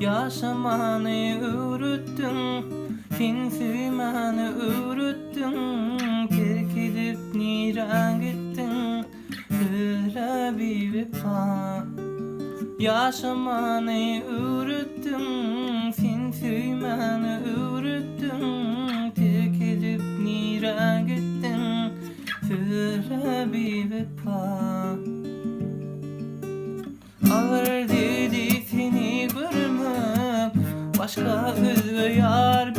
Yaşamanı öğrüttün, fin suymanı öğrüttün. Terk edip niran gittin, öyle bir vefa. Yaşamanı öğrüttün, fin suymanı öğrüttün. Terk edip niran gittin, öyle bir vefa. Ağır dedi seni görmek, başka özgü yar